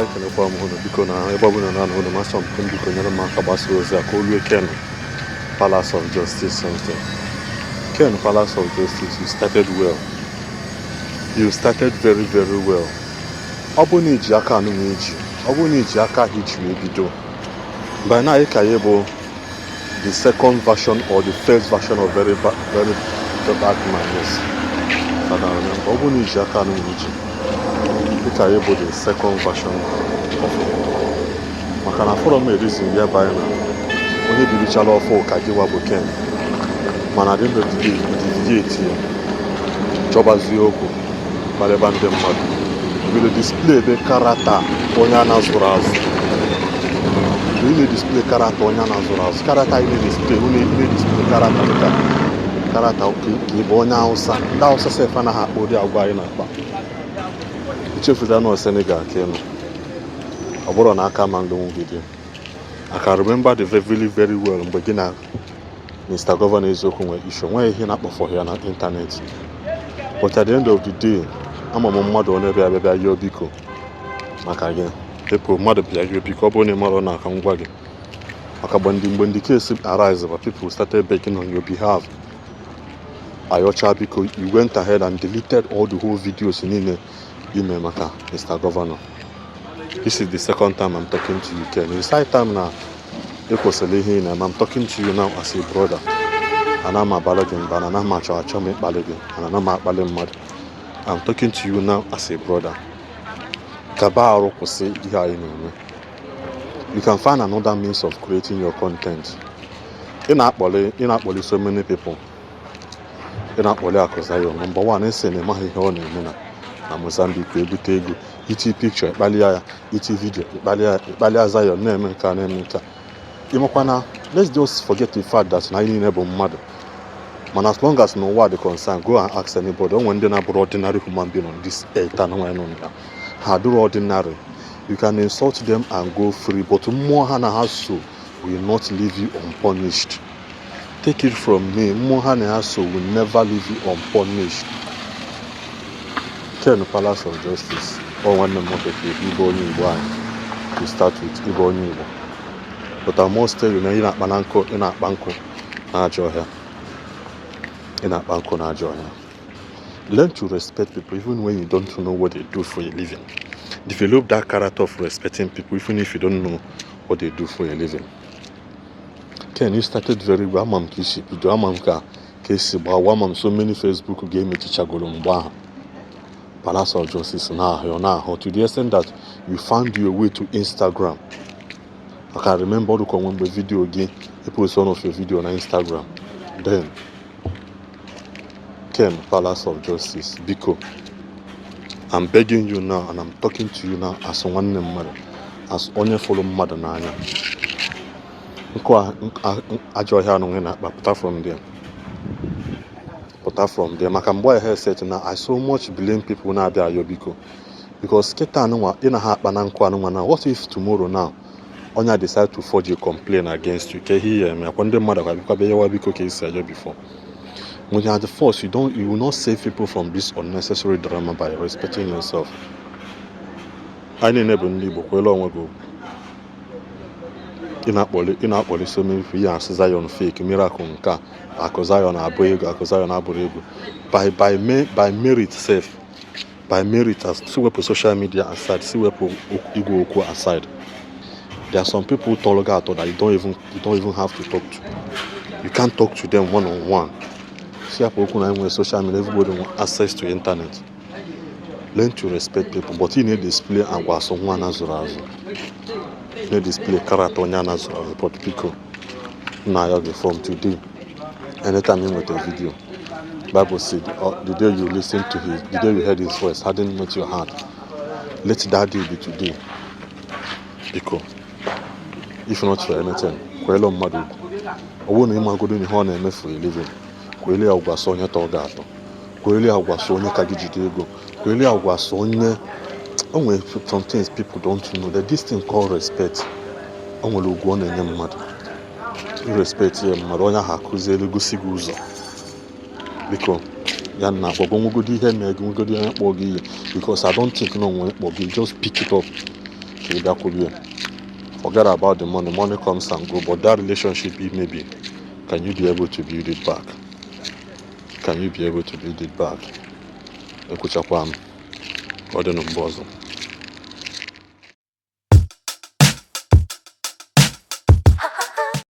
ekelekwa m unu biko na ebe ọbụla na unu masị m biko nyere m aka gbasa ozi a ka o lue Ken Palace of Justice something. Ken Palace of Justice, you started well. You started very, very well. Ọ bụ na iji aka anụ iji, ọ bụ na iji aka hiji ebido. By now, bụ the second version or the first version of very bad madness. I don't remember. Ọ bụ na iji aka anụ iji, bụ the second version of it. Maka na fọrọ m reason ya by na onye birichala ọfọ ka gịwa bụ Ken. Mana dị ndụ dị eti ya. Chọbazie okwu gbalịba ndị mmadụ. Will display ebe karata onye a na-azụrụ azụ. Will display karata onye a na-azụrụ azụ. Karata ile display karata dịka karata ka ịbụ onye Hausa. Ndị Hausa sef anaghị akpa ụdị agwa anyị na-akpa. Ichefuza nọ Senegal ka ịnọ. Ọ bụrụ na aka ma ndonwu video. I can remember the very, very well mgbe gị na Mr. Governor eziokwu nwere issue. Nwe ihe na-akpọfọ ya na internet. But at the end of the day, ama m mmadụ onye bịa yọọ biko maka gị people mmadụ bịa yọọ biko ọ bụ na mmadụ na-aka ngwa gị maka mgbe ndị case arise but people started begging on your behalf ayọcha biko you went ahead and deleted all the whole videos niile ime maka Mr. Governor. This is the second time I'm talking to you, Ken. The second time na ekwesịrị ihe na I'm talking to you now as a brother. Ana m abalị gị mba, ana m achọ m ịkpalị gị, ana m akpalị mmadụ. I'm talking to you now as a brother. Kaba arụ kwụsị ihe anyị na-eme. You can find another means of creating your content. Ị na-akpọli so many people. Ị na-akpọli Akụzayo. Number one, ese na ịmaghị ihe ọ na-eme na Mozambique ebute ego. Iti picture ịkpali ya, iti video ịkpali ya Zion na-eme nka na-eme nka. Ịmakwana, let's just forget the fact that na anyị niile bụ mmadụ. Man, as long as no one is concerned, go and ask anybody. When they're not ordinary human being on this earth, how do ordinary? You can insult them and go free, but Mohana Hasso will not leave you unpunished. Take it from me, Mohana Hasso will never leave you unpunished. Ken Palace of Justice. Or one more Igbo Igbo. To start with Igbo Igbo. But I must tell you, you're not Bananko, you're not Banko. Here. Learn to respect people even when you don't know what they do for a living. Develop that character of respecting people even if you don't know what they do for a living. Ken, you started very well. Mam Ishi, Mamka, Kesi, Bawamam, so many Facebook game Chichagolumba. Palace of Justice now, to the extent that you found your way to Instagram. I can remember the video again, you post one of your video on Instagram. Then Ken Palace of Justice, Biko. I'm begging you now and I'm talking to you now as one mother, as onye follow mother nanya. Ajo here no but from there. Makamboy here said now I so much blame people now there Biko. Because keta no in a heart now. What if tomorrow now Onya decide to forge a complaint against you? Here me akwande mother Biko case before. When you are the force, you will not save people from this unnecessary drama by respecting yourself. I never knew well long ago. In Apoli, so many people Zion fake miracle nka Zion aborego by merit safe. By merit as see we social media aside, see we Igbo okwu aside. There are some people that you don't even have to talk to. You can't talk to them one-on-one. Social media, everybody wants access to internet. Learn to respect people, but you need display and was someone as well. You need display character on as well. But people now from today, anytime you make a video, Bible said the day you listen to the day you heard his voice, hadn't met your heart. Let that day be today. Because if not for anything, kwelo madu. Owo na ima godo ni ho na eme for a living. Kweli agwaso onye to ga ato. Kweli agwaso onye ka gijide ego. Kweli agwaso onye onwe some things people don't know that this thing called respect. Onwe logo na enye mmadu. Respect ye mmadu onye ha kuzelu gosi guzo. Because ya na gbogbo ihe na ego ngodi onye kpọ gi because I don't think no one kpọ gi just pick it up. Forget about the money. Money comes and go, but that relationship, maybe, can you be able to build it back? Can you be able to build it back? Ekuchakwam. Odenu mbozo.